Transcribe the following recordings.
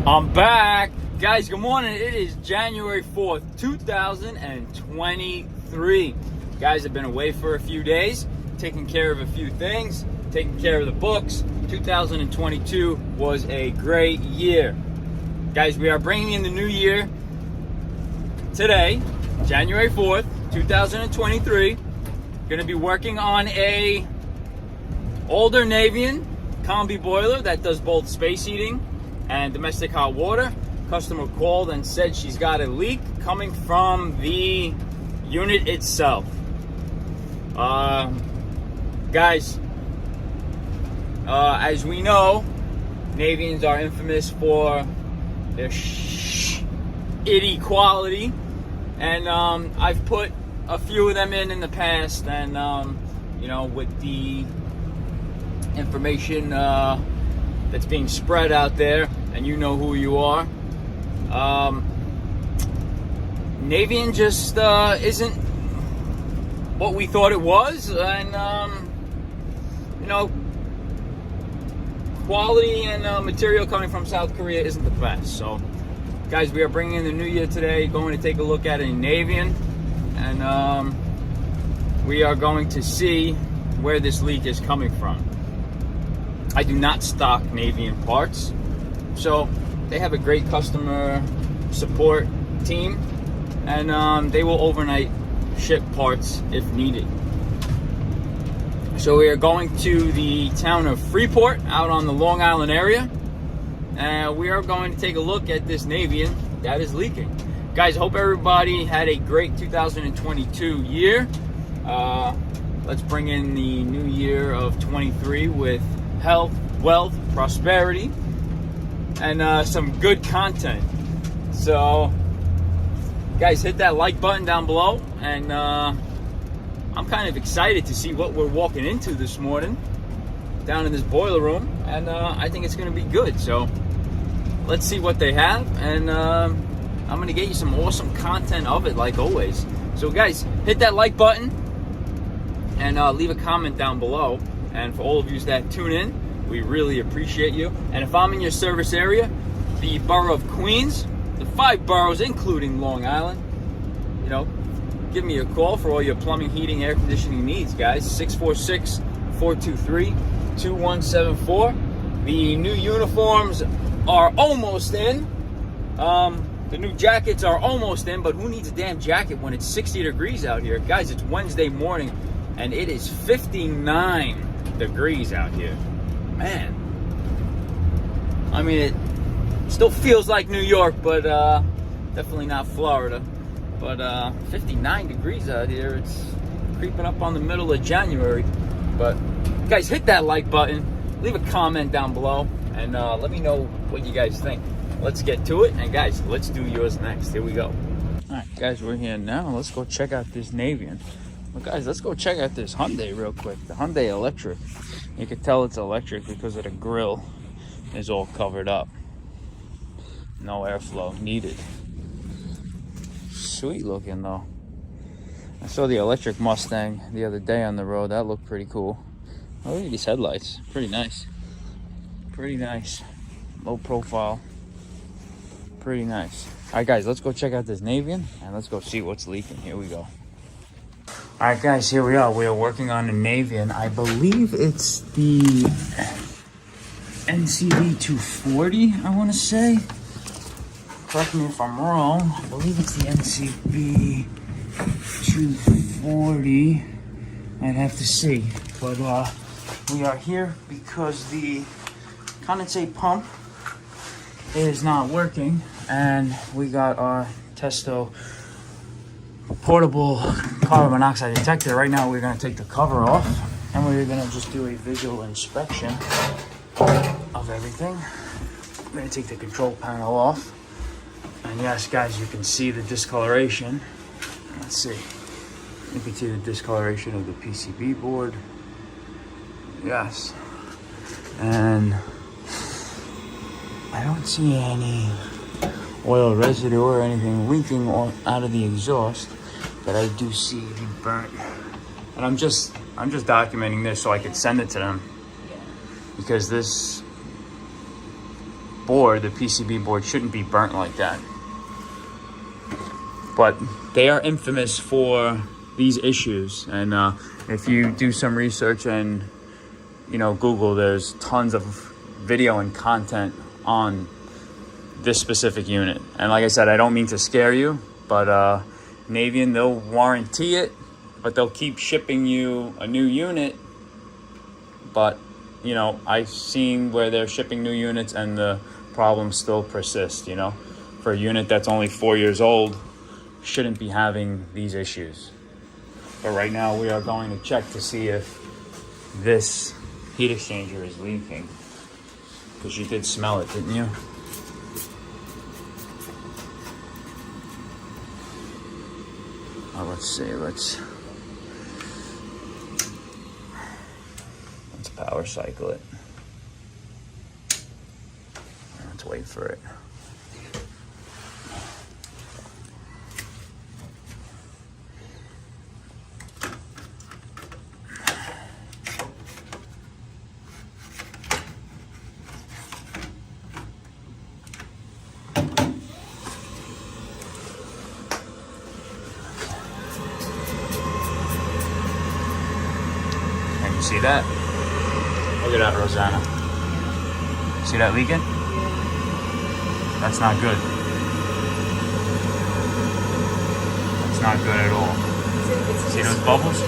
I'm back. Guys, good morning. It is January 4th, 2023. Guys, I've been away for a few days, taking care of a few things, taking care of the books. 2022 was a great year. Guys, we are bringing in the new year today, January 4th, 2023. Going to be working on a older Navien combi boiler that does both space heating and domestic hot water. Customer called and said she's got a leak coming from the unit itself. Guys, as we know, Naviens are infamous for their shitty quality, and I've put a few of them in the past, and you know, with the information that's being spread out there, and you know who you are, Navien just isn't what we thought it was, and you know, quality and material coming from South Korea isn't the best. So guys, we are bringing in the new year today, going to take a look at a Navien, and we are going to see where this leak is coming from. I do not stock Navien parts, so they have a great customer support team, and they will overnight ship parts if needed. So we are going to the town of Freeport out on the Long Island area, and we are going to take a look at this Navien that is leaking. Guys, hope everybody had a great 2022 year. Let's bring in the new year of 23 with health, wealth, prosperity, and some good content. So guys, hit that like button down below, and I'm kind of excited to see what we're walking into this morning down in this boiler room, and I think it's going to be good. So let's see what they have, and I'm going to get you some awesome content of it like always. So guys, hit that like button and leave a comment down below, and for all of you that tune in, we really appreciate you. And if I'm in your service area, the borough of Queens, the 5 boroughs including Long Island, you know, give me a call for all your plumbing, heating, air conditioning needs, guys. 646-423-2174. The new uniforms are almost in. The new jackets are almost in, but who needs a damn jacket when it's 60 degrees out here? Guys, it's Wednesday morning, and it is 59 degrees out here. Man, I mean, it still feels like New York, but definitely not Florida. But 59 degrees out here. It's creeping up on the middle of January. But guys, hit that like button, leave a comment down below, and let me know what you guys think. Let's get to it, and guys, let's do yours next. Here we go. All right, guys, we're here now. Let's go check out this Navien. Well, guys, let's go check out this Hyundai real quick. The Hyundai Electric. You can tell it's electric because of the grill is all covered up. No airflow needed. Sweet looking though. I saw the electric Mustang the other day on the road. That looked pretty cool. Oh, look at these headlights. Pretty nice. Pretty nice. Low profile. Pretty nice. All right, guys, let's go check out this Navien and let's go see what's leaking. Here we go. All right, guys, here we are. We are working on a Navien. I believe it's the NCV 240, I want to say. Correct me if I'm wrong. I believe it's the NCV 240. I'd have to see. But we are here because the condensate pump is not working, and we got our Testo portable carbon monoxide detector. Right now we're going to take the cover off, and we're going to just do a visual inspection of everything. I'm going to take the control panel off, and yes, guys, you can see the discoloration. Let's see. You can see the discoloration of the PCB board. Yes. And I don't see any oil residue or anything leaking out of the exhaust, but I do see the burnt. And I'm just documenting this so I could send it to them, because this board, the PCB board, shouldn't be burnt like that. But they are infamous for these issues. And if you do some research and, you know, Google, there's tons of video and content on this specific unit. And like I said, I don't mean to scare you, but Navien, they'll warranty it, but they'll keep shipping you a new unit. But, you know, I've seen where they're shipping new units and the problems still persist, you know. For a unit that's only 4 years old, shouldn't be having these issues. But right now we are going to check to see if this heat exchanger is leaking. Because you did smell it, didn't you? Oh, let's see, let's power cycle it. Let's wait for it. You see that? Look at that, Rosanna. See that leaking? That's not good. That's not good at all. See those bubbles?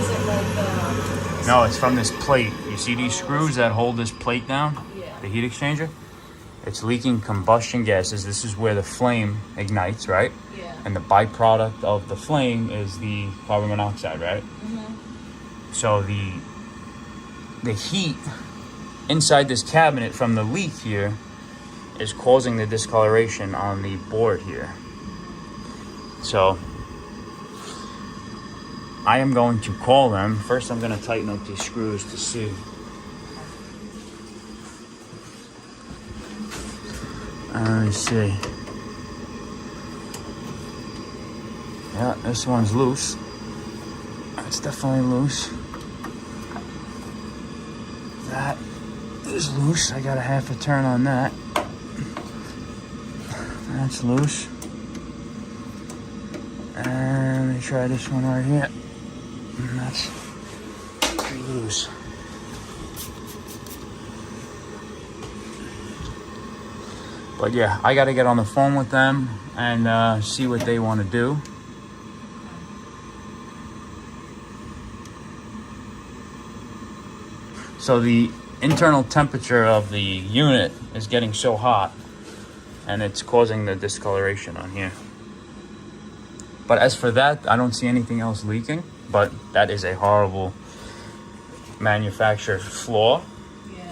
No, it's from this plate. You see these screws that hold this plate down? The heat exchanger? It's leaking combustion gases. This is where the flame ignites, right? And the byproduct of the flame is the carbon monoxide, right? So the heat inside this cabinet from the leak here is causing the discoloration on the board here. So I am going to call them. First, I'm going to tighten up these screws to see. Let me see. Yeah, this one's loose. It's definitely loose. That is loose. I got a half a turn on that. That's loose. And let me try this one right here. And that's pretty loose. But yeah, I got to get on the phone with them and see what they want to do. So the internal temperature of the unit is getting so hot and it's causing the discoloration on here. But as for that, I don't see anything else leaking, but that is a horrible manufacturer flaw.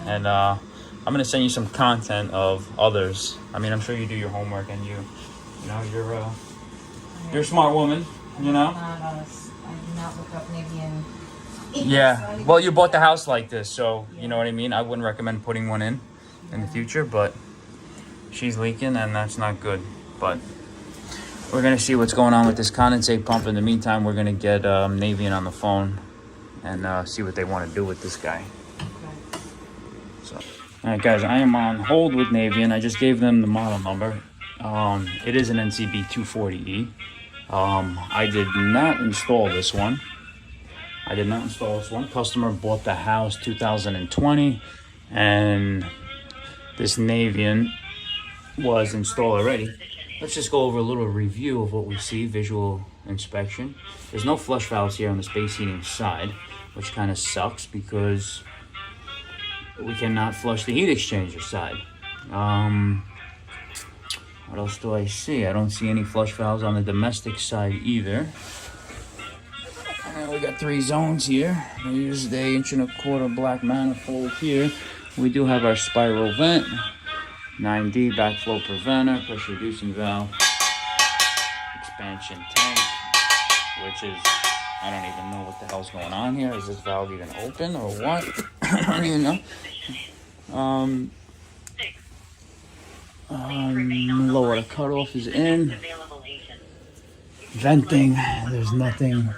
And I'm going to send you some content of others. I mean, I'm sure you do your homework and you know, you're a smart woman, you know? Not us. I did not look up Navien. Yeah, well, you bought the house like this, so you know what I mean. I wouldn't recommend putting one in the future, but she's leaking and that's not good. But we're gonna see what's going on with this condensate pump. In the meantime, we're gonna get Navien on the phone and see what they want to do with this guy. Okay. So, all right, guys, I am on hold with Navien. I just gave them the model number. It is an NCB 240E. I did not install this one. Customer bought the house 2020, and this Navien was installed already. Let's just go over a little review of what we see, visual inspection. There's no flush valves here on the space heating side, which kind of sucks because we cannot flush the heat exchanger side. What else do I see? I don't see any flush valves on the domestic side either. We got 3 zones here. Here's the 1.25" black manifold here. We do have our spiral vent, 9D backflow preventer, pressure reducing valve, expansion tank, which is, I don't even know what the hell's going on here. Is this valve even open or what? I don't even know. Low water cutoff is in. Venting, there's nothing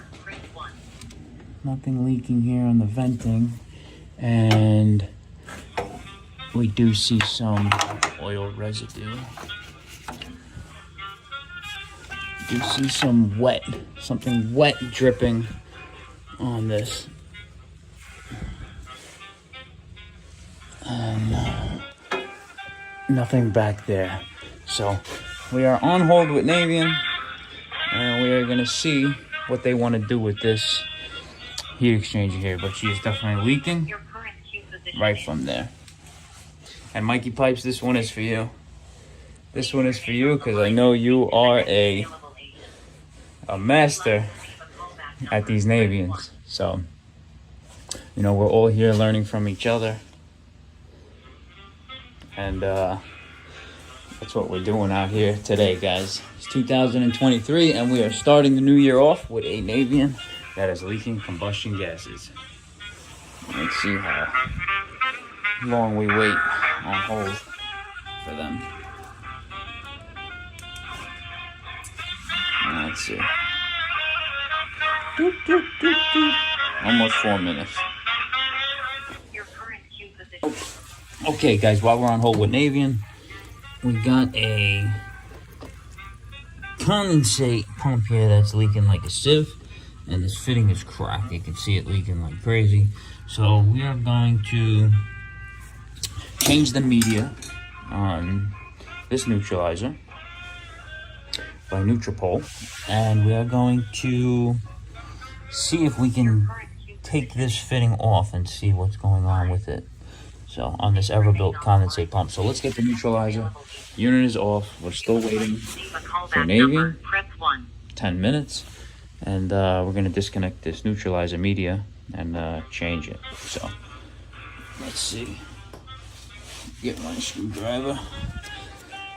leaking here on the venting, and we do see some oil residue. You see some wet, something wet dripping on this. And nothing back there. So we are on hold with Navien, and we are gonna see what they want to do with this heat exchanger here. But she is definitely leaking right from there. And Mikey Pipes, this one is for you. This one is for you because I know you are a master at these Naviens. So, you know, we're all here learning from each other. And that's what we're doing out here today, guys. It's 2023, and we are starting the new year off with a Navien that is leaking combustion gases. Let's see how long we wait on hold for them. Let's see. Doot, doot, doot, doot. Almost 4 minutes. Okay, guys, while we're on hold with Navien, we got a condensate pump here that's leaking like a sieve, and this fitting is cracked. You can see it leaking like crazy. So we are going to change the media on this neutralizer by Nutripole, and we are going to see if we can take this fitting off and see what's going on with it. So on this Everbuilt condensate pump. So let's get the neutralizer. Unit is off. We're still waiting for Navien. 10 minutes. And we're going to disconnect this neutralizer media and change it. So let's see. Get my screwdriver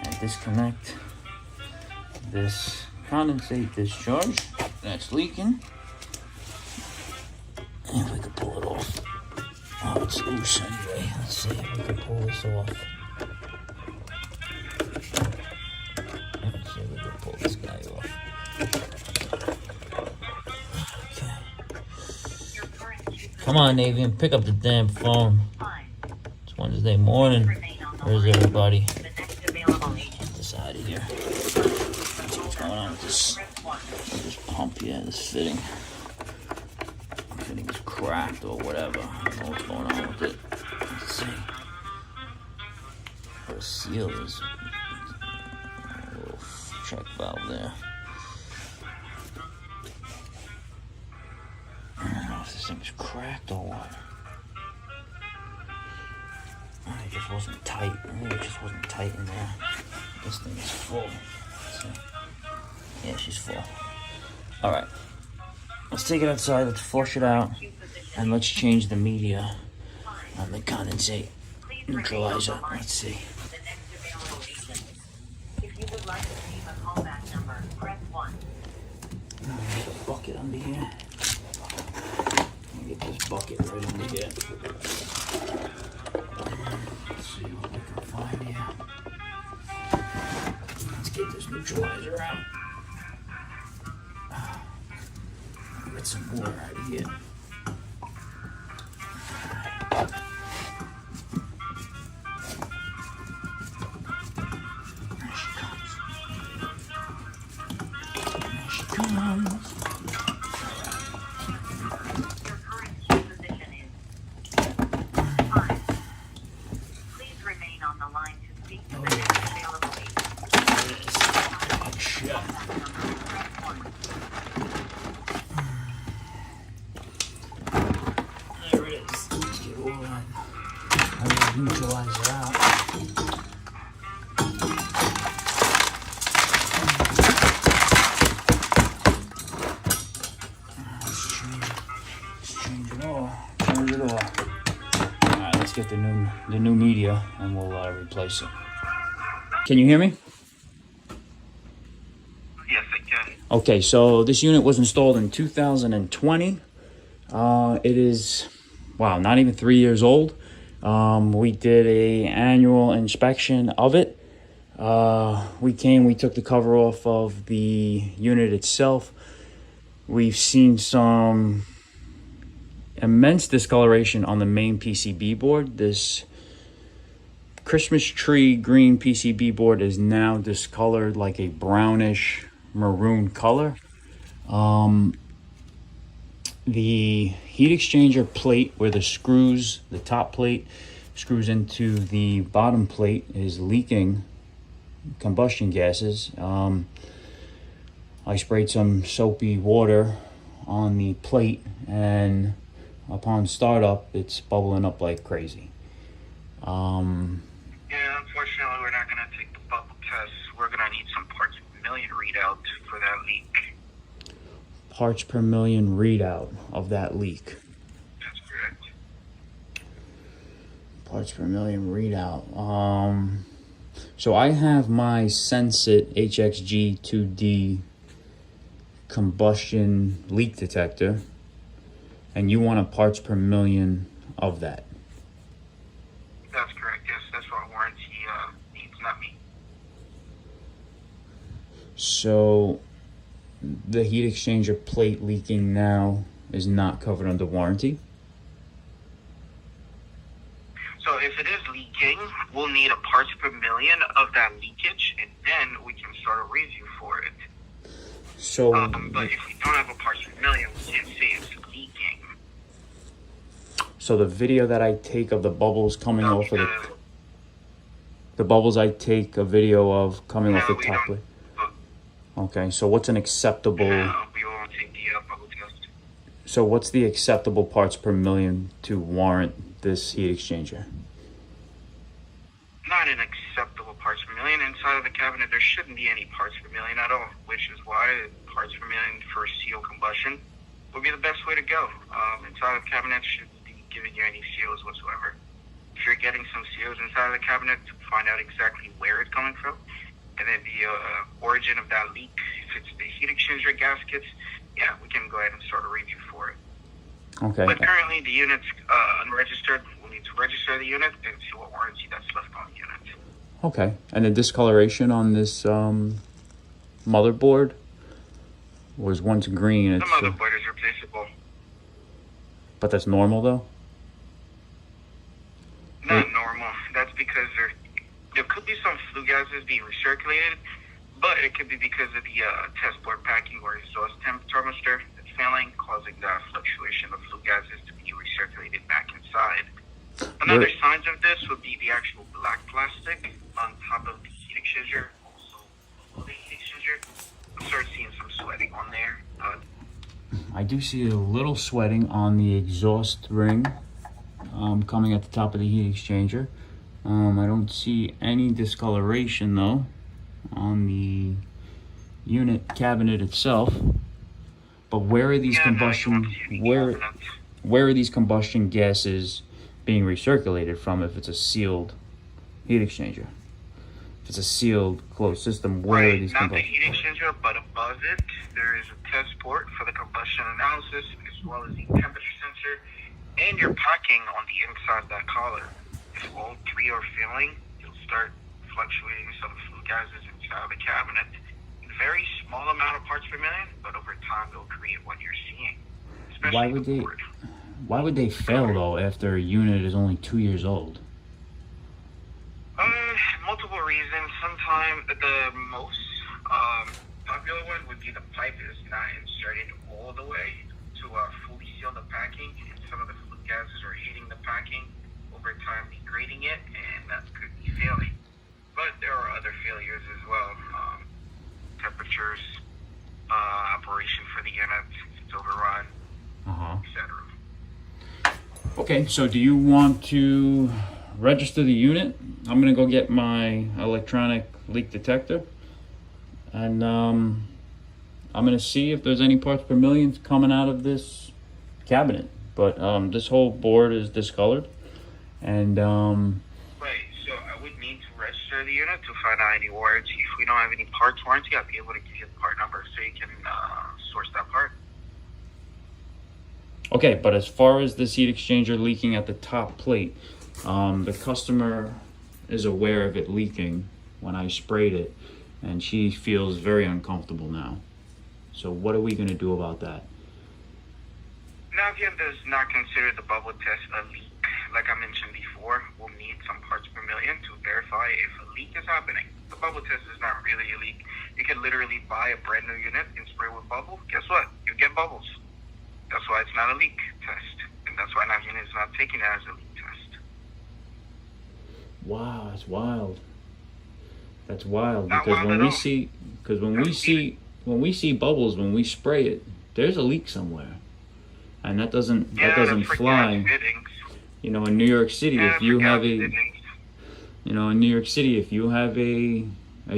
and disconnect this condensate discharge that's leaking. And we can pull it off. Oh, it's loose anyway. Let's see if we can pull this off. Let's see if we can pull this guy off. Okay. Come on, Navien, pick up the damn phone. It's Wednesday morning. Where's everybody? Get this out of here. Let's see what's going on with this pump here, this fitting. Fitting is cracked or whatever. I don't know what's going on with it. Let's see. The seal is a little check valve there. I don't know if this thing's cracked or what. It just wasn't tight. Maybe it just wasn't tight in there. This thing is full. Let's see. Yeah, she's full. Alright. Let's take it outside, let's flush it out, and let's change the media on the condensate neutralizer. Let's see. Get a bucket under here. Get this bucket right under here. Let's see what we can find here. Let's get this neutralizer out. Get some water out of here. There she comes. There she comes. Your current queue position is 5. Please remain on the line to speak to the next available agent. Oh, shit. There it is. Let's get all that. I'm going to neutralize it out. Let's change it all. Change it all. Alright, let's get the new media and we'll replace it. Can you hear me? Yes, I can. Okay, so this unit was installed in 2020. It is, wow, not even 3 years old. We did a annual inspection of it. We took the cover off of the unit itself. We've seen some immense discoloration on the main PCB board. This Christmas tree green PCB board is now discolored like a brownish maroon color. The heat exchanger plate where the screws, the top plate screws into the bottom plate, is leaking combustion gases. I sprayed some soapy water on the plate, and upon startup it's bubbling up like crazy. Yeah, unfortunately, we're not going to take the bubble test. We're going to need some parts per million readout for that leak. Parts per million readout of that leak. That's correct. Parts per million readout. So I have my Sensit HXG2D combustion leak detector, and you want a parts per million of that. That's correct, yes. That's what warranty needs, not me. So the heat exchanger plate leaking now is not covered under warranty? So if it is leaking, we'll need a parts per million of that leakage, and then we can start a review for it. So, but if we don't have a parts per million, we can't say it's leaking. so the video that I take of the bubbles coming off of the bubbles I take a video of coming off the top plate. Okay, so what's an acceptable? No, we won't take the bubble test. So what's the acceptable parts per million to warrant this heat exchanger? Not an acceptable parts per million. Inside of the cabinet, there shouldn't be any parts per million at all, which is why parts per million for seal combustion would be the best way to go. Inside of the cabinet shouldn't be giving you any seals whatsoever. If you're getting some seals inside of the cabinet, find out exactly where it's coming from, and then the origin of that leak. If it's the heat exchanger gaskets, yeah, we can go ahead and start a review for it. Okay. But currently, the unit's unregistered. We'll need to register the unit and see what warranty that's left on the unit. Okay, and the discoloration on this motherboard was once green. The motherboard is replaceable. But that's normal though? Not normal. That's because there could be some flue gases being recirculated, but it could be because of the test board packing or exhaust temp thermistor that's failing, causing that fluctuation of flue gases to be recirculated back inside. Another signs of this would be the actual black plastic on top of the heat exchanger, also below the heat exchanger. I'll start seeing some sweating on there. I do see a little sweating on the exhaust ring coming at the top of the heat exchanger. I don't see any discoloration though on the unit cabinet itself. But where are these where are these combustion gases being recirculated from if it's a sealed heat exchanger? If it's a sealed closed system, where are these not combustion? the heat exchanger, but above it, there is a test port for the combustion analysis, as well as the temperature sensor, and your packing on the inside of that collar. If all three are failing, you'll start fluctuating some flue gases inside of the cabinet. A very small amount of parts per million, but over time they'll create what you're seeing. Especially Why would they fail though after a unit is only 2 years old? Multiple reasons. Sometimes the most popular one would be the pipe is not inserted all the way to fully seal the packing, and some of the flue gases are hitting the packing over time, degrading it, and that could be failing. But there are other failures as well. Temperatures, operation for the unit, if it's overrun, etc. Okay, so do you want to register the unit? I'm gonna go get my electronic leak detector, and I'm gonna see if there's any parts per million coming out of this cabinet. But this whole board is discolored, and Right, so I would need to register the unit to find out any warranty. If we don't have any parts warranty, I'll be able to give you the part number so you can source that part. okay. But as far as this heat exchanger leaking at the top plate, the customer is aware of it leaking when I sprayed it, and she feels very uncomfortable now. So what are we gonna do about that? Navien does not consider the bubble test a leak. Like I mentioned before, we'll need some parts per million to verify if a leak is happening. The bubble test is not really a leak. You can literally buy a brand new unit and spray with bubble. Guess what? You get bubbles. That's why it's not a leak test. And that's why Navien is not taking it as a leak test. Wow, that's wild. That's wild, Not because wild when at we all. see, when we see bubbles, when we spray it, there's a leak somewhere, and that doesn't that's for fly. gas fittings. You know, in New York City, Yeah, if you for have gas a, fittings. you know, in New York City, if you have a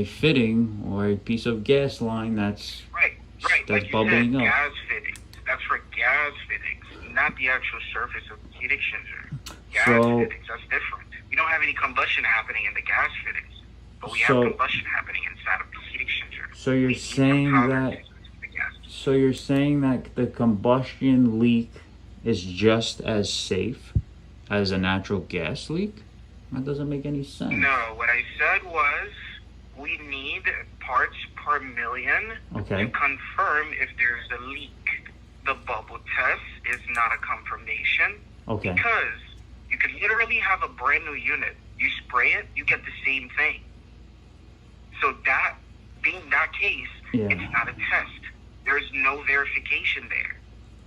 fitting or a piece of gas line that's Right. that's Like you bubbling said, up. gas fittings. That's for gas fittings, not the actual surface of the heat exchanger. Gas So- fittings, that's different. We don't have any combustion happening in the gas fittings, but we So- have combustion happening inside of the heat exchanger. So you're We need some saying powder that. to the gas. So you're saying that the combustion leak is just as safe as a natural gas leak? That doesn't make any sense. No, what I said was we need parts per million Okay. to confirm if there's a leak. The bubble test is not a confirmation Okay. because you could literally have a brand new unit. You spray it, you get the same thing. So that being that case, Yeah. it's not a test. There's no verification there.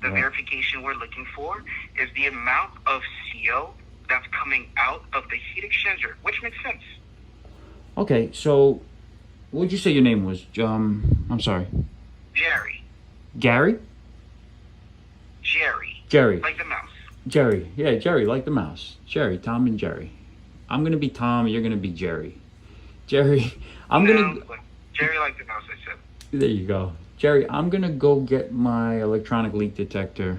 The Right. verification we're looking for is the amount of CO that's coming out of the heat exchanger, which makes sense. Okay. So, what'd you say your name was? I'm sorry. Jerry. Gary. Jerry. Like the mouse. Jerry. Yeah, Jerry, like the mouse. Jerry. Tom and Jerry. I'm gonna be Tom. You're gonna be Jerry. Jerry. But Jerry like the mouse, I said. There you go. Jerry, I'm gonna go get my electronic leak detector.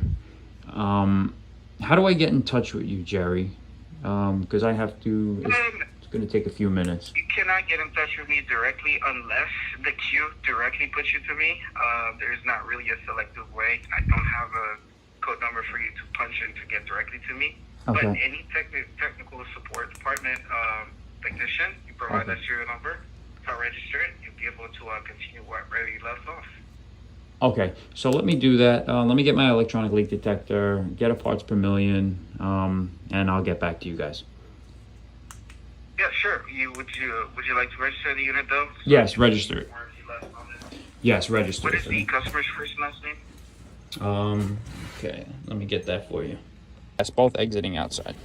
How do I get in touch with you, Jerry? Because I have to. It's gonna take a few minutes. You cannot get in touch with me directly unless the queue directly puts you to me. There's not really a selective way. I don't have a code number for you to punch in to get directly to me. But Okay. any technical support department technician, you provide Okay. that serial number, if I register it, you'll be able to continue where you left off. Okay, so let me do that. Let me get my electronic leak detector, get a parts per million, and I'll get back to you guys. Yeah, sure. Would you like to register the unit though? Yes, register it. Warranty left on it. Yes, register What it is for the me. customer's first and last name? Okay, let me get that for you. That's both exiting outside.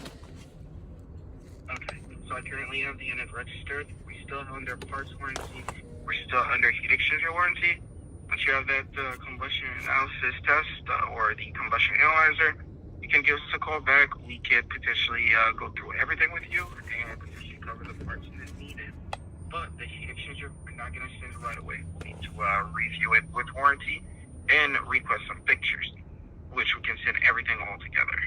Okay, so I currently have the unit registered. We're still under parts warranty. We're still under heat exchanger warranty. Once you have that combustion analysis test or the combustion analyzer, you can give us a call back. We could potentially go through everything with you and potentially cover the parts that needed. But the heat exchanger, we're not going to send right away. We'll need to review it with warranty and request some pictures, which we can send everything all together.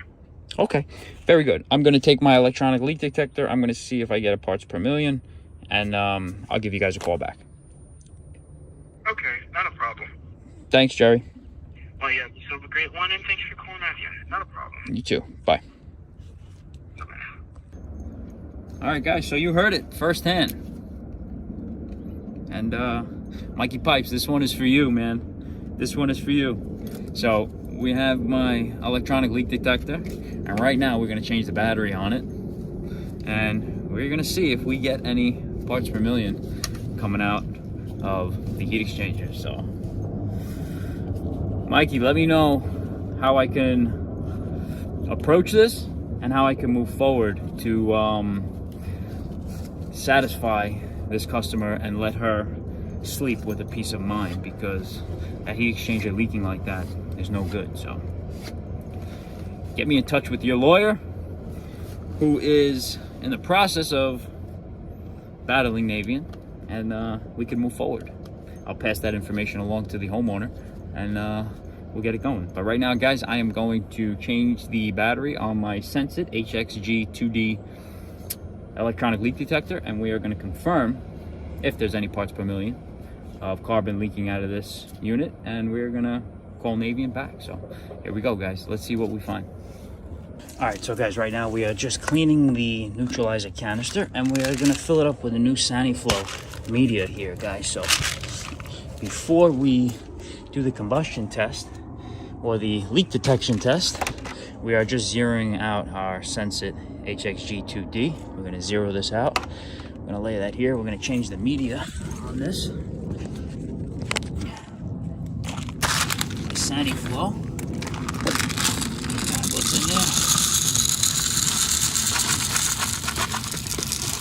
Okay, very good. I'm going to take my electronic leak detector. I'm going to see if I get a parts per million, and I'll give you guys a call back. Okay, not a problem. Thanks, Jerry. Well, yeah, you have a great one, and thanks for calling out here. Not a problem. You too. Bye. Bye-bye. All right, guys, so you heard it firsthand. And Mikey Pipes, this one is for you, man. This one is for you. So we have my electronic leak detector, and right now we're going to change the battery on it, and we're going to see if we get any parts per million coming out of the heat exchanger. So Mikey, let me know how I can approach this and how I can move forward to satisfy this customer and let her sleep with a peace of mind, because a heat exchanger leaking like that is no good. So get me in touch with your lawyer, who is in the process of battling Navien, and we can move forward. I'll pass that information along to the homeowner, and we'll get it going. But right now, guys, I am going to change the battery on my Sensit HXG 2D electronic leak detector, and we are going to confirm if there's any parts per million of carbon leaking out of this unit, and we're going to call Navien back. So here we go, guys. Let's see what we find. All right, so guys, right now we are just cleaning the neutralizer canister, and we are going to fill it up with a new SaniFlow media here, guys. So before we do the combustion test or the leak detection test, we are just zeroing out our Sensit HXG2D. We're gonna zero this out. We're gonna lay that here. We're gonna change the media on this. Sandy flow. Got what's in there.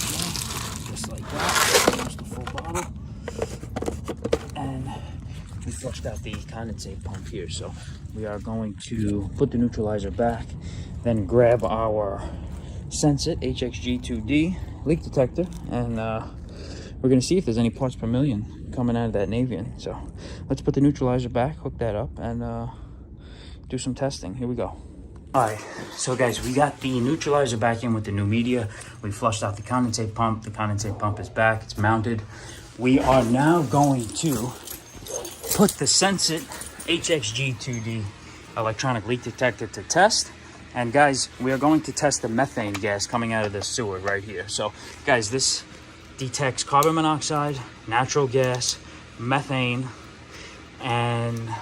Okay, just like that. Just a full bottle. And we flushed out the condensate pump here, so we are going to put the neutralizer back, then grab our Sensit HXG2D leak detector, and we're going to see if there's any parts per million coming out of that Navien. So let's put the neutralizer back, hook that up, and do some testing. Here we go. All right, so guys, we got the neutralizer back in with the new media. We flushed out the condensate pump. The condensate pump is back, it's mounted. We are now going to put the Sensit HXG2D electronic leak detector to test. And guys, we are going to test the methane gas coming out of the sewer right here. So guys, this detects carbon monoxide, natural gas, methane, and I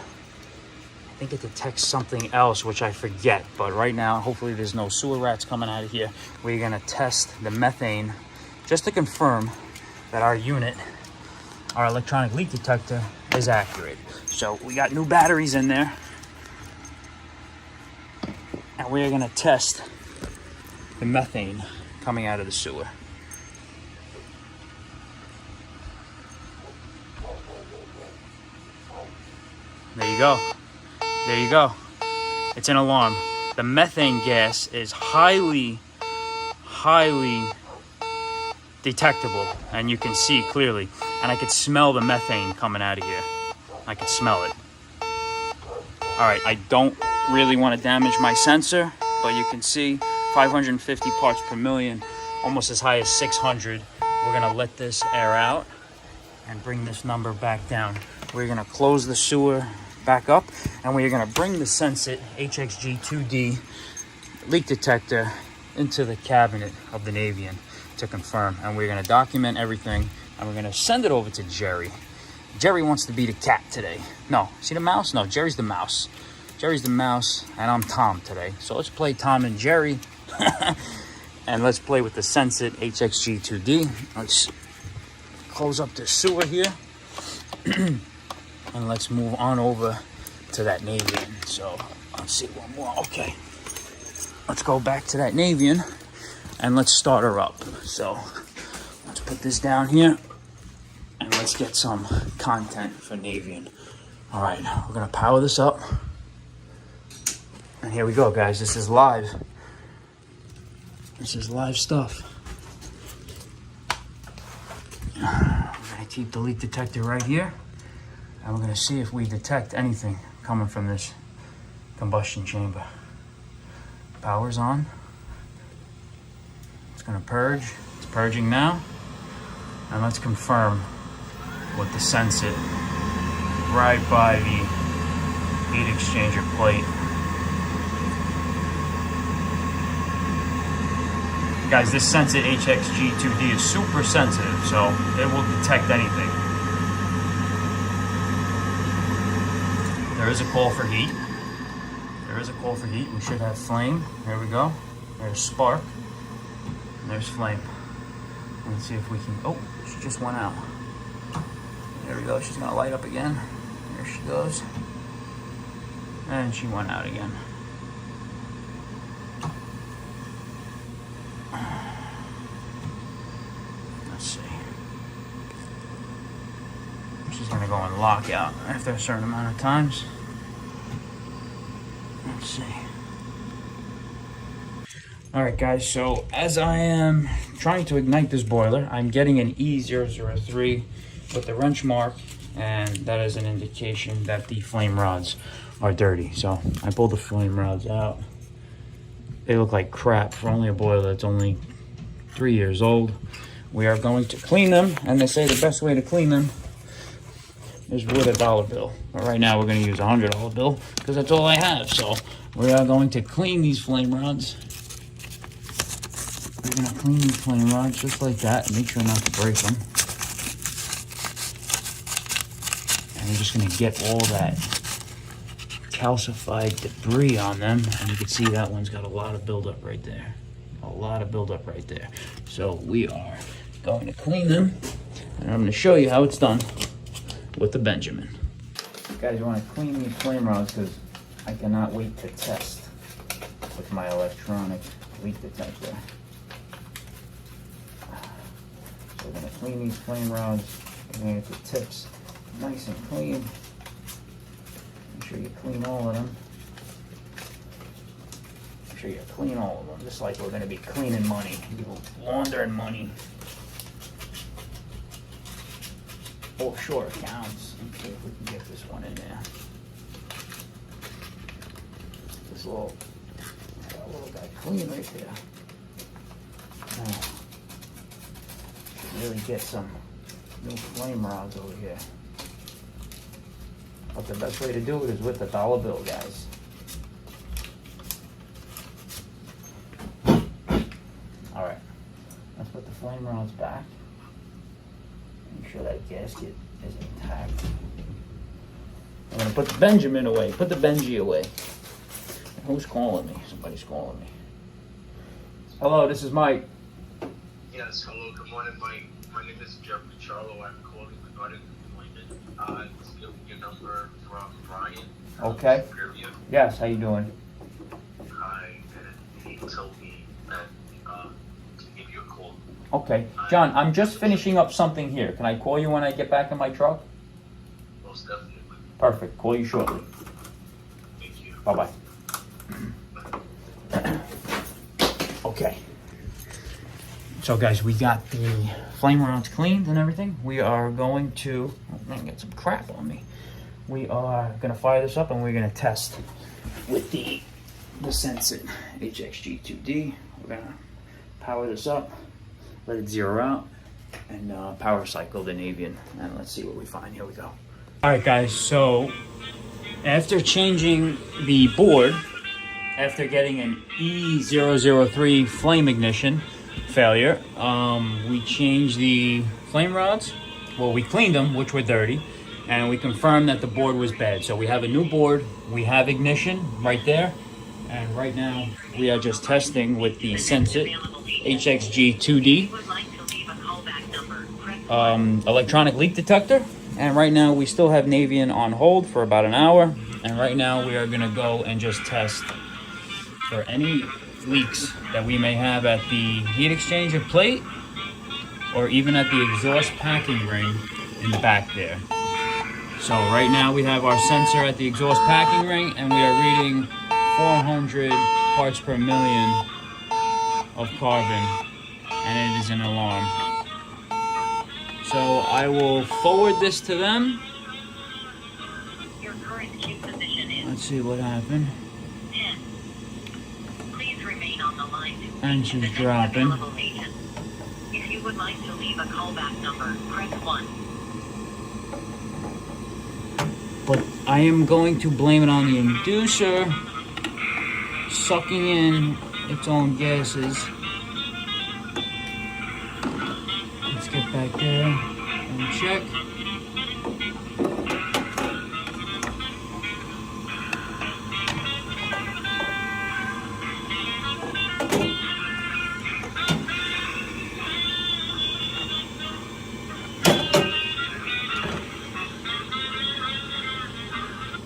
think it detects something else, which I forget. But right now, hopefully there's no sewer rats coming out of here. We're gonna test the methane just to confirm that our unit, our electronic leak detector, is accurate. So we got new batteries in there, and we're gonna test the methane coming out of the sewer. There you go. There you go. It's an alarm. The methane gas is highly detectable, and you can see clearly. And I could smell the methane coming out of here. I could smell it. All right, I don't really want to damage my sensor, but you can see 550 parts per million, almost as high as 600. We're gonna let this air out and bring this number back down. We're gonna close the sewer back up, and we're gonna bring the Sensit HXG2D leak detector into the cabinet of the Navien to confirm. And we're gonna document everything, and we're gonna send it over to Jerry. Jerry wants to be the cat today. No, see the mouse? No, Jerry's the mouse. Jerry's the mouse, and I'm Tom today. So let's play Tom and Jerry, and let's play with the Sensit HXG2D. Let's close up the sewer here, and let's move on over to that Navien. So let's see one more. Okay, let's go back to that Navien, and let's start her up. So let's put this down here, and let's get some content for Navien. All right, we're gonna power this up. And here we go, guys. This is live. This is live stuff. We're gonna keep the leak detector right here, and we're gonna see if we detect anything coming from this combustion chamber. Power's on. It's gonna purge. It's purging now. And let's confirm with the Sensit right by the heat exchanger plate. Guys, this Sensit HXG2D is super sensitive, so it will detect anything. There is a call for heat. There is a call for heat. We should have flame. There we go. There's spark. And there's flame. Let's see if we can... Oh, she just went out. There we go. She's going to light up again. There she goes. And she went out again. Let's see. She's going to go in lockout after a certain amount of times. Let's see. All right, guys, so as I am trying to ignite this boiler, I'm getting an E003 with the wrench mark, and that is an indication that the flame rods are dirty. So I pulled the flame rods out. They look like crap for only a boiler that's only 3 years old. We are going to clean them, and they say the best way to clean them is with a $1 bill. But right now we're going to use a $100 bill because that's all I have. So we are going to clean these flame rods. We're going to clean these flame rods just like that and make sure not to break them. And we're just going to get all that calcified debris on them. And you can see that one's got a lot of buildup right there. A lot of buildup right there. So we are going to clean them, and I'm going to show you how it's done with the Benjamin. Guys, you want to clean these flame rods because I cannot wait to test with my electronic leak detector. So we're going to clean these flame rods. We're going to get the tips nice and clean. Make sure you clean all of them. Make sure you clean all of them, just like we're going to be cleaning money, laundering money. Offshore accounts. Let's see if we can get this one in there. This little guy clean right there. Now, should really get some new flame rods over here. But the best way to do it is with the dollar bill, guys. Alright, let's put the flame rods back. Make sure that gasket is intact. I'm gonna put the Benjamin away. Put the Benji away. Who's calling me? Somebody's calling me. Hello, this is Mike. Yes, hello, good morning, Mike. My name is Jeffrey Charlo. I'm calling regarding the appointment. I was given your number from Brian. Okay. Yes, how you doing? Hi, and he told me that to give you a call. Okay. John, I'm just finishing up something here. Can I call you when I get back in my truck? Most definitely. Perfect. Call you shortly. Thank you. Bye-bye. Okay. So guys, we got the flame rods cleaned and everything. We are going to, oh man, get some crap on me. We are gonna fire this up and we're gonna test with the Senseit HXG2D. We're gonna power this up, let it zero out, and power cycle the Navien, and let's see what we find. Here we go. All right guys, so after changing the board, after getting an E003 flame ignition failure, we changed the flame rods. Well, we cleaned them, which were dirty, and we confirmed that the board was bad. So we have a new board, we have ignition right there, and right now we are just testing with the Senseit HXG2D electronic leak detector. And right now we still have Navien on hold for about an hour, and right now we are gonna go and just test for any leaks that we may have at the heat exchanger plate or even at the exhaust packing ring in the back there. So right now we have our sensor at the exhaust packing ring and we are reading 400 parts per million of carbon, and it is an alarm. So I will forward this to them. Your current queue position is Let's see what happened. 10. Please remain on the line to speak And to she's the next dropping. available agent. If you would like to leave a callback number, press 1. But I am going to blame it on the inducer sucking in its own gases. Let's get back there and check.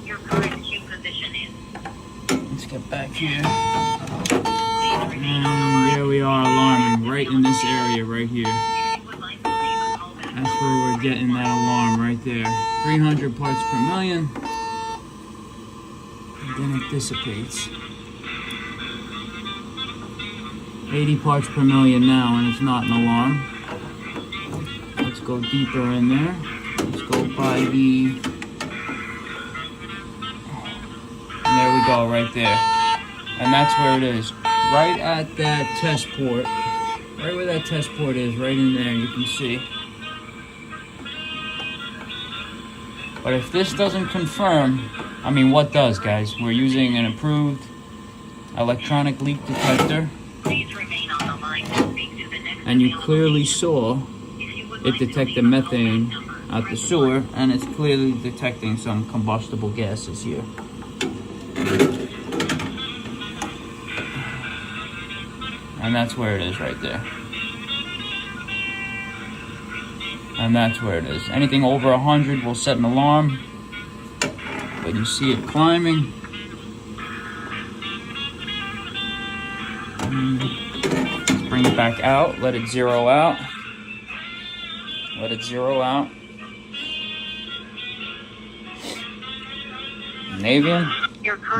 Your current queue position is. Let's get back here. Please remain on the And line. there we are, alarming right in this area right here. If you would like to leave a callback That's where we're getting that alarm right there. 300 parts per million. And then it dissipates. 80 parts per million now, and it's not an alarm. Let's go deeper in there. Let's go by the... And there we go, right there. And that's where it is. Right at that test port. Right where that test port is, right in there, you can see. But if this doesn't confirm, I mean, what does, guys? We're using an approved electronic leak detector, Please remain on the line to speak to the next and you available clearly agent. saw If you would it like to detect the leave a methane callback number, out the press sewer, and it's clearly detecting some combustible gases here. And that's where it is right there. And that's where it is. Anything over 100 will set an alarm. But you see it climbing. Let's bring it back out. Let it zero out. Let it zero out. Navien,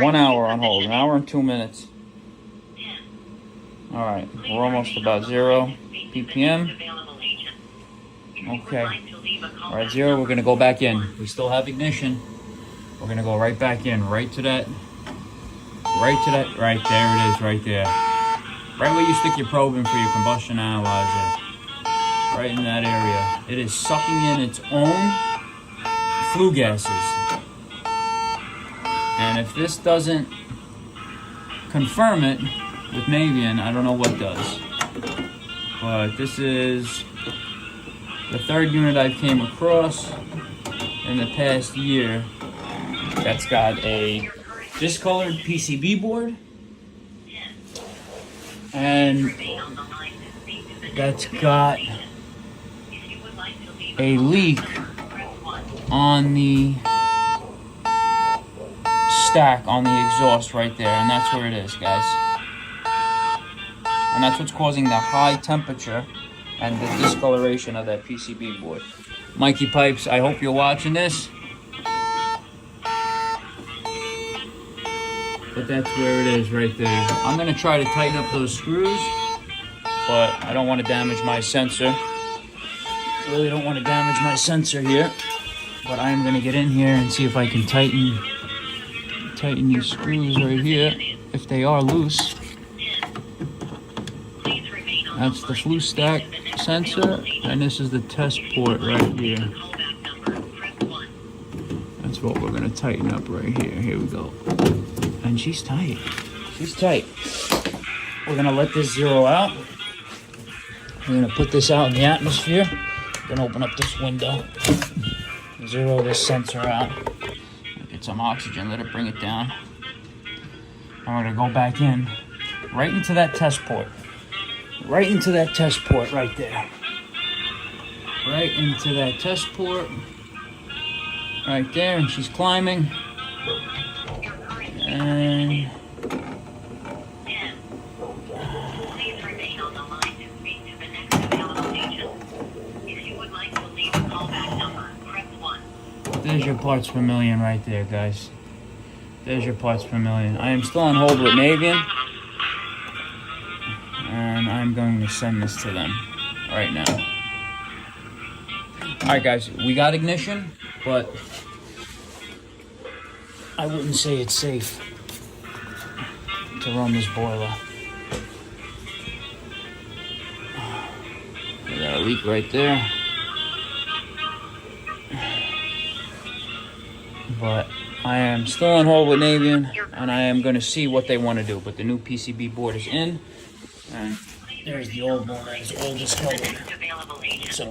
1 hour on hold. 1 hour and 2 minutes. Alright, we're almost about 0 ppm. Okay. Alright, 0, we're gonna go back in. We still have ignition. We're gonna go right back in, right to that, right there it is, right there. Right where you stick your probe in for your combustion analyzer. Right in that area. It is sucking in its own flue gases. And if this doesn't confirm it with Navien, I don't know what does. But this is the 3rd unit I've came across in the past year that's got a discolored PCB board and that's got a leak on the stack on the exhaust right there, and that's where it is, guys. And that's what's causing the high temperature and the discoloration of that PCB board. Mikey Pipes, I hope you're watching this. But that's where it is right there. I'm gonna try to tighten up those screws, but I don't want to damage my sensor. Really don't want to damage my sensor here. But I am gonna get in here and see if I can tighten these screws right here, if they are loose. That's the flue stack sensor, and this is the test port right here. That's what we're gonna tighten up right here. Here we go. And she's tight. She's tight. We're gonna let this zero out. We're gonna put this out in the atmosphere. Gonna open up this window. Zero this sensor out. Get some oxygen, let it bring it down. And we're gonna go back in, right into that test port. Right into that test port right there. Right into that test port. Right there, and she's climbing. And Please remain on the line to speak to the next available agent. If you would like to leave a callback number, press 1. there's your parts per million right there, guys. There's your parts per million. I am still on hold with Navien. And I'm going to send this to them right now. Alright guys, we got ignition, but I wouldn't say it's safe to run this boiler. We got a leak right there. But I am still on hold with Navien, and I am going to see what they want to do. But the new PCB board is in, and there's the old one that is all discolored. So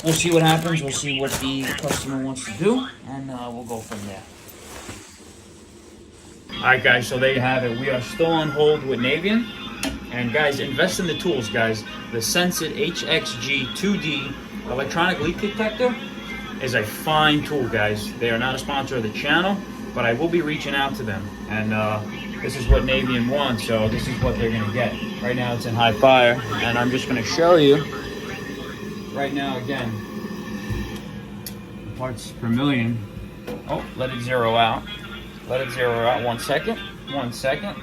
we'll see what happens. We'll see what the customer wants to do, and we'll go from there. Alright guys, so there you have it. We are still on hold with Navien. And guys, invest in the tools, guys. The Sensit HXG 2D electronic leak detector is a fine tool, guys. They are not a sponsor of the channel, but I will be reaching out to them. And this is what Navien wants, so this is what they're gonna get. Right now it's in high fire, and I'm just gonna show you right now again. Parts per million. Oh, let it zero out. Let it zero out. 1 second. 1 second.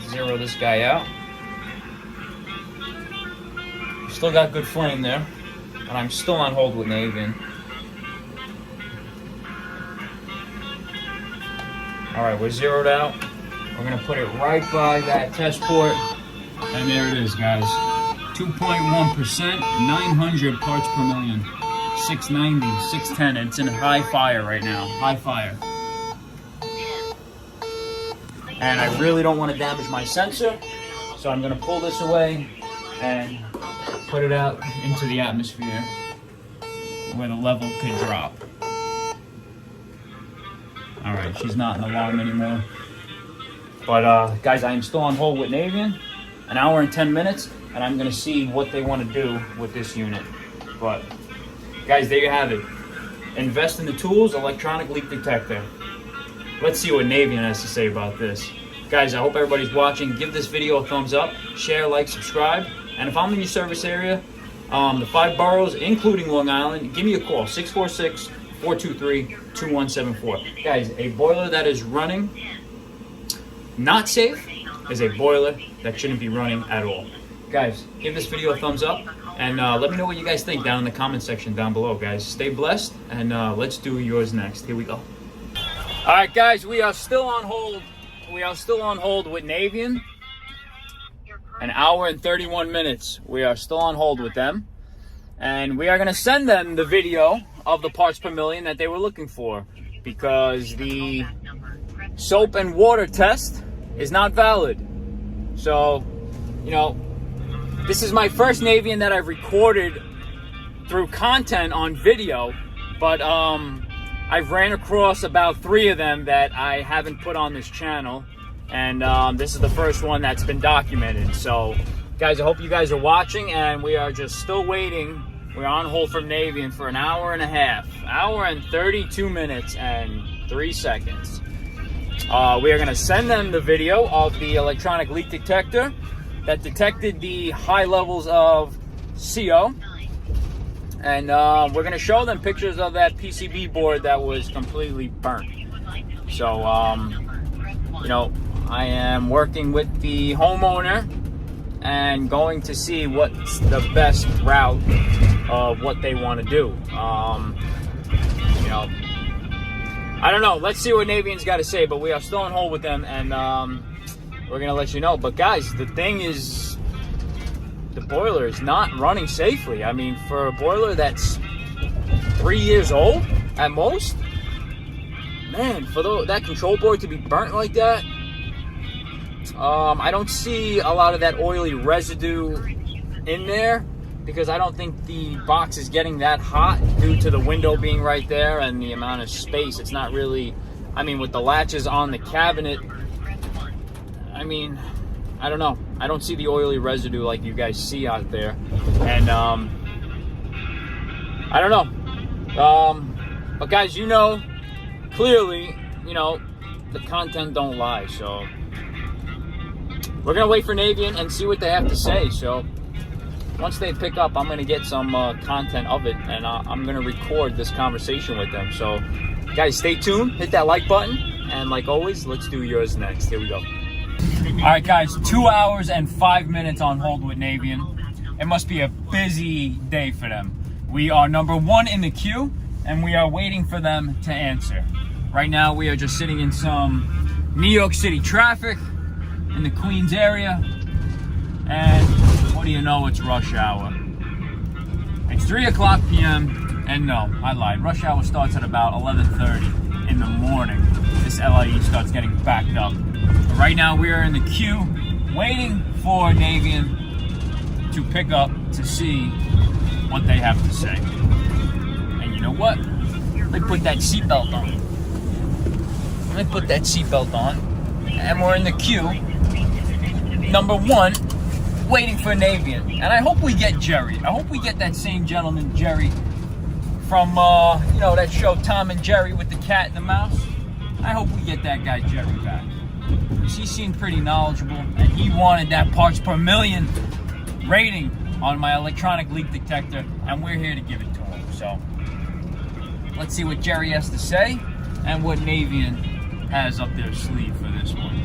Zero this guy out. Still got good flame there. And I'm still on hold with Navien. Alright, we're zeroed out. We're going to put it right by that test port. And there it is, guys. 2.1%, 900 parts per million. 690, 610. It's in high fire right now. High fire. And I really don't want to damage my sensor, so I'm going to pull this away and put it out into the atmosphere where the level could drop. Alright, she's not an alarm anymore. But guys, I am still on hold with Navien, an hour and 10 minutes, and I'm gonna see what they want to do with this unit. But guys, there you have it. Invest in the tools, electronic leak detector. Let's see what Navien has to say about this. Guys, I hope everybody's watching. Give this video a thumbs up, share, like, subscribe. And if I'm in your service area, the 5 boroughs, including Long Island, give me a call, 646-423-2174. Guys, a boiler that is running not safe is a boiler that shouldn't be running at all. Guys, give this video a thumbs up, and let me know what you guys think down in the comment section down below, guys. Stay blessed, and let's do yours next. Here we go. All right, guys, we are still on hold. We are still on hold with Navien. An hour and 31 minutes. We are still on hold with them. And we are going to send them the video of the parts per million that they were looking for, because the soap and water test is not valid. So, you know, this is my first Navien that I've recorded through content on video, but I've ran across about 3 of them that I haven't put on this channel, and this is the first one that's been documented. So, guys, I hope you guys are watching, and we are just still waiting. We're on hold from Navien for an hour and a half, hour and 32 minutes and 3 seconds. We are going to send them the video of the electronic leak detector that detected the high levels of CO. And we're going to show them pictures of that PCB board that was completely burnt. So, you know, I am working with the homeowner and going to see what's the best route of what they want to do. You know, I don't know. Let's see what Navien's got to say, but we are still on hold with them, and we're going to let you know. But guys, the thing is, the boiler is not running safely. I mean, for a boiler that's 3 years old at most, man, for that control board to be burnt like that, I don't see a lot of that oily residue in there, because I don't think the box is getting that hot due to the window being right there and the amount of space. It's not really, I mean, with the latches on the cabinet, I mean, I don't know. I don't see the oily residue like you guys see out there. And, I don't know. But guys, you know, clearly, you know, the content don't lie. So we're going to wait for Navien and see what they have to say. So once they pick up, I'm going to get some content of it, and I'm going to record this conversation with them. So guys, stay tuned. Hit that like button. And like always, let's do yours next. Here we go. All right, guys, 2 hours and 5 minutes on hold with Navien. It must be a busy day for them. We are number 1 in the queue, and we are waiting for them to answer. Right now, we are just sitting in some New York City traffic in the Queens area, and what do you know, it's rush hour. It's 3 o'clock p.m., and no, I lied. Rush hour starts at about 11:30 in the morning. This LIE starts getting backed up. But right now, we are in the queue, waiting for Navien to pick up to see what they have to say. And you know what? Let me put that seatbelt on. Let me put that seatbelt on. And we're in the queue, number 1, waiting for Navien. And I hope we get Jerry. I hope we get that same gentleman, Jerry, from, you know, that show Tom and Jerry with the cat and the mouse. I hope we get that guy Jerry back. He seemed pretty knowledgeable, and he wanted that parts per million rating on my electronic leak detector, and we're here to give it to him. So let's see what Jerry has to say and what Navien has up their sleeve for this one.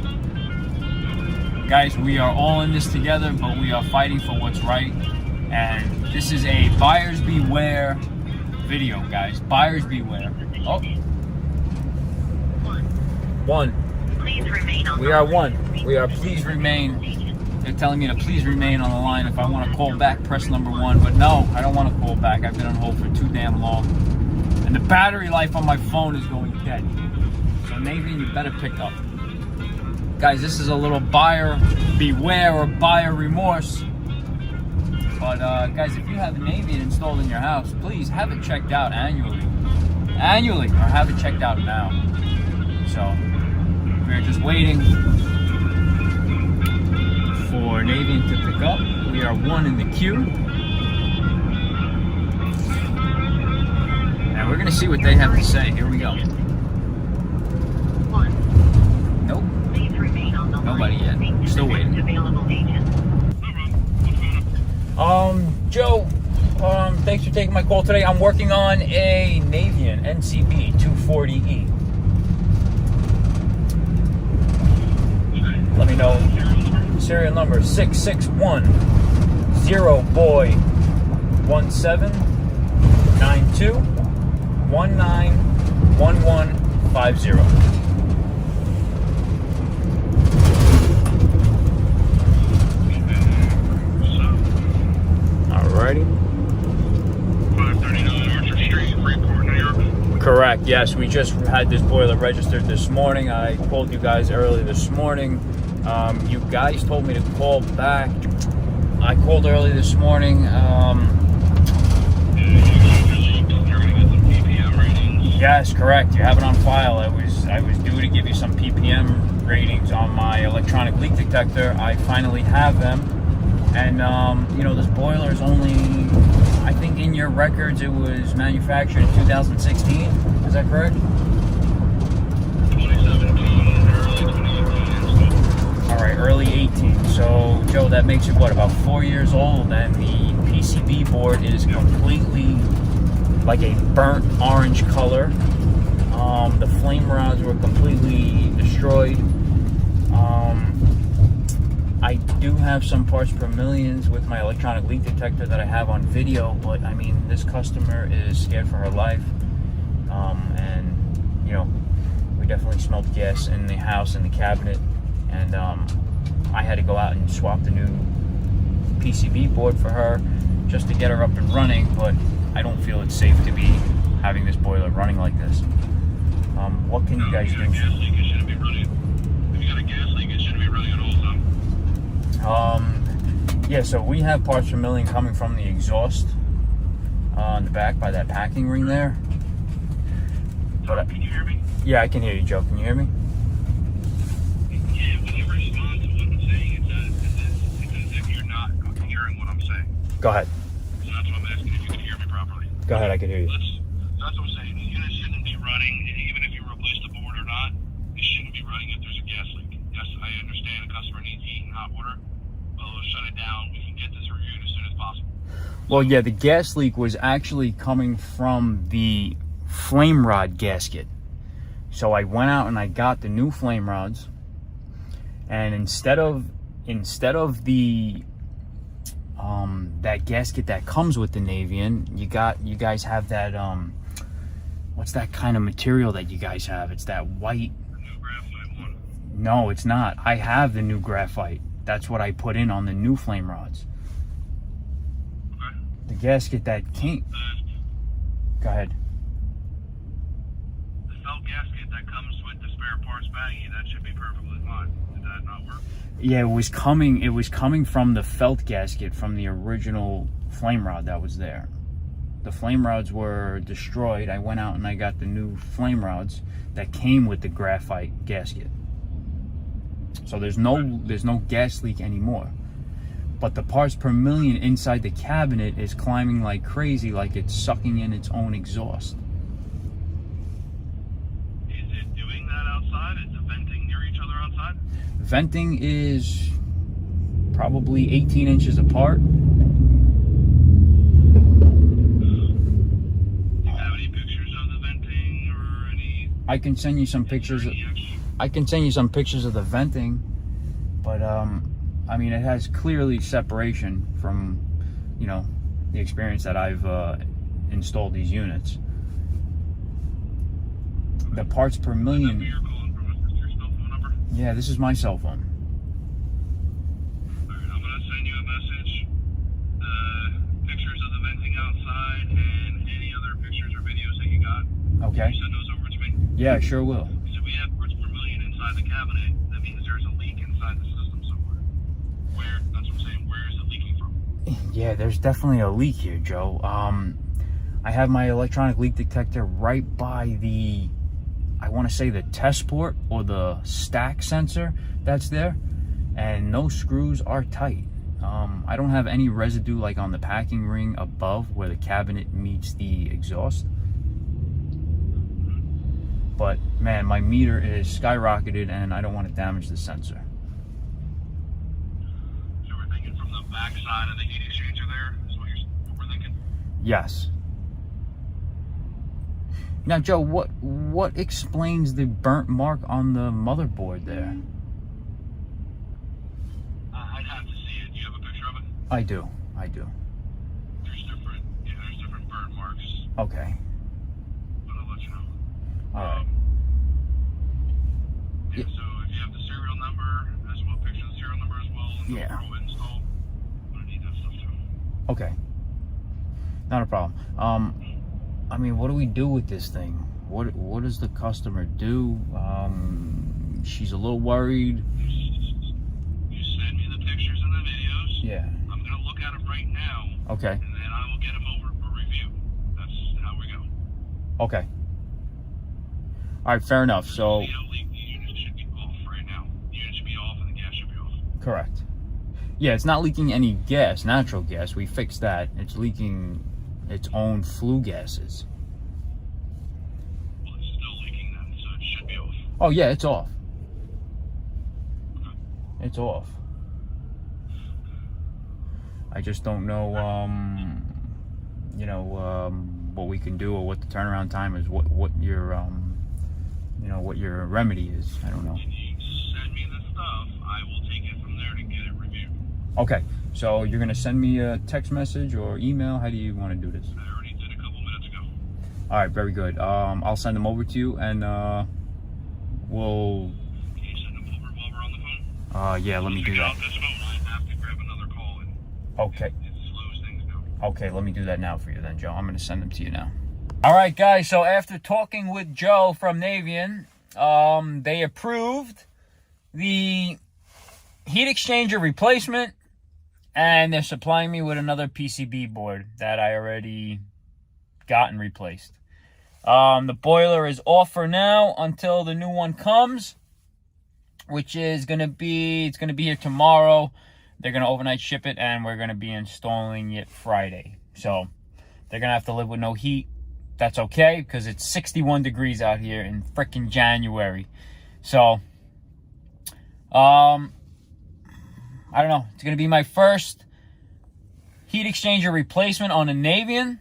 Guys, we are all in this together, but we are fighting for what's right, and this is a buyers beware video, guys. Buyers beware. Oh, 1. We are 1. We are please remain. They're telling me to please remain on the line. If I want to call back, press number 1. But no, I don't want to call back. I've been on hold for too damn long. And the battery life on my phone is going dead. So Navien, you better pick up. Guys, this is a little buyer beware or buyer remorse. But guys, if you have a Navien installed in your house, please have it checked out annually. Or have it checked out now. So we're just waiting for for Navien to pick up. We are 1 in the queue. And we're going to see what they have to say. Here we go. Nope. Please remain on the Nobody line. yet. Still waiting. Available agent. Joe, thanks for taking my call today. I'm working on a Navien NCB 240E. Let me know. Serial number 661-0boy1792-191150. Alrighty. 539 Orchard Street, Freeport, New York. Correct, yes. We just had this boiler registered this morning. I called you guys early this morning. You guys told me to call back. I called early this morning. Yes, correct. You have it on file. I was due to give you some PPM ratings on my electronic leak detector. I finally have them. And, this boiler is only, I think in your records, it was manufactured in 2016. Is that correct? 2017, early 2018. All right, early 18. So, Joe, that makes it, what, about 4 years old, and the PCB board is completely like a burnt orange color. The flame rods were completely destroyed. I do have some parts per millions with my electronic leak detector that I have on video, but I mean, this customer is scared for her life. And, we definitely smelled gas in the house, in the cabinet. And I had to go out and swap the new PCB board for her just to get her up and running, but I don't feel it's safe to be having this boiler running like this. What can you guys do? If you got a gas leak, it shouldn't be running. If you got a gas leak, it shouldn't be running at all, son. Yeah, so we have parts per million coming from the exhaust on the back by that packing ring there. But Can you hear me? yeah, I can hear you, Joe. Can you hear me? Yeah, when you respond to what I'm saying, it's as if you're not hearing what I'm saying. Go ahead. So that's what I'm asking, if you can hear me properly. Go ahead, I can hear you. That's what I'm saying. The unit shouldn't be running, even if you replace the board or not. It shouldn't be running if there's a gas leak. Yes, I understand a customer needs heat and hot water. Well, we'll shut it down. We can get this reviewed as soon as possible. Well, yeah, the gas leak was actually coming from the flame rod gasket. So I went out and I got the new flame rods, and instead of the that gasket that comes with the Navien, you guys have that what's that kind of material that you guys have? It's that white. The new graphite one. No, it's not. I have the new graphite. That's what I put in on the new flame rods. Okay. The gasket that came. Go ahead. The felt gasket that comes with the spare parts baggie, that should be perfectly fine. Did that not work? Yeah, it was coming from the felt gasket from the original flame rod that was there. The flame rods were destroyed. I went out and I got the new flame rods that came with the graphite gasket. So there's no gas leak anymore. But the parts per million inside the cabinet is climbing like crazy, like it's sucking in its own exhaust. Is it doing that outside? Is it venting near each other outside? Venting is probably 18 inches apart. Do you have any pictures of the venting or any? I can send you some pictures. I can send you some pictures of the venting, but I mean, it has clearly separation from, the experience that I've installed these units. The parts per million. You're calling from, is this your cell phone number? Yeah, this is my cell phone. All right, I'm gonna send you a message. Pictures of the venting outside and any other pictures or videos that you got. Okay. Can you send those over to me? Yeah, I sure will. So we have parts per million inside the cabinet. That means there's a leak inside the system somewhere. Where? That's what I'm saying. Where is it leaking from? Yeah, there's definitely a leak here, Joe. I have my electronic leak detector right by the, I want to say the test port or the stack sensor that's there. and those screws are tight. I don't have any residue like on the packing ring above where the cabinet meets the exhaust. But man, my meter is skyrocketed and I don't want to damage the sensor. So we're thinking from the back side of the heat exchanger there is what we're thinking? Yes. Now, Joe, what explains the burnt mark on the motherboard there? I'd have to see it. Do you have a picture of it? I do. There's different burn marks. Okay. But I'll let you know. All right. So if you have the serial number, as well, picture of the serial number as well, and Yeah. the Pro install, I'm gonna need that stuff too. Okay. Not a problem. I mean, what do we do with this thing? What does the customer do? She's a little worried. You send me the pictures and the videos. Yeah. I'm gonna look at them right now. Okay. And then I will get them over for review. That's how we go. Okay. All right, fair enough. So, The unit should be off right now. The unit should be off and the gas should be off. correct. Yeah, it's not leaking any gas, natural gas. We fixed that. It's leaking its own flue gases. Well, it's still leaking then, so it should be off. Oh yeah, it's off. Okay. It's off. I just don't know, what we can do or what the turnaround time is. What your, what your remedy is. I don't know. If you send me the stuff, I will take it from there to get it reviewed. Okay, so you're gonna send me a text message or email. How do you want to do this? I already did a couple minutes ago. All right, very good. I'll send them over to you, and we'll. Can you send them over while we're on the phone? Yeah, let me do Get that. off this phone, I have to grab another call, and Okay. it slows things down. Okay, let me do that now for you then, Joe. I'm gonna send them to you now. All right, guys. So after talking with Joe from Navien, they approved the heat exchanger replacement, and they're supplying me with another PCB board that I already gotten replaced. The boiler is off for now until the new one comes, which is gonna be here tomorrow. They're gonna overnight ship it, and we're gonna be installing it Friday. So they're gonna have to live with no heat. That's okay, because it's 61 degrees out here in frickin' January. So, I don't know. It's going to be my first heat exchanger replacement on a Navien.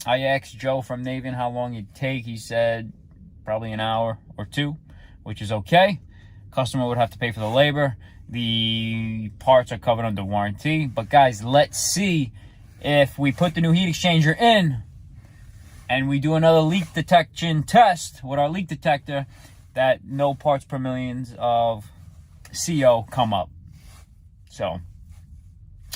I asked Joe from Navien how long it'd take. He said probably an hour or two, which is okay. Customer would have to pay for the labor. The parts are covered under warranty. But guys, let's see if we put the new heat exchanger in and we do another leak detection test with our leak detector, that no parts per millions of CO come up. So,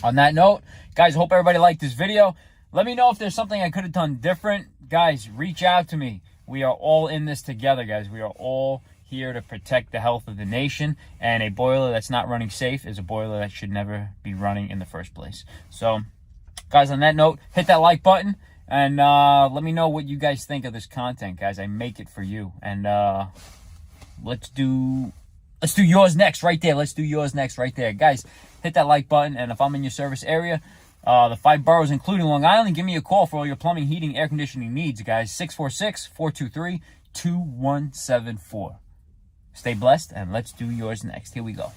on that note, guys, hope everybody liked this video. Let me know if there's something I could have done different. Guys, reach out to me. We are all in this together, guys. We are all here to protect the health of the nation. And a boiler that's not running safe is a boiler that should never be running in the first place. So, guys, on that note, hit that like button. And let me know what you guys think of this content, guys. I make it for you. And let's do yours next right there. Let's do yours next right there. Guys, hit that like button. And if I'm in your service area, the 5 boroughs, including Long Island, give me a call for all your plumbing, heating, air conditioning needs, guys. 646-423-2174. Stay blessed, and let's do yours next. Here we go.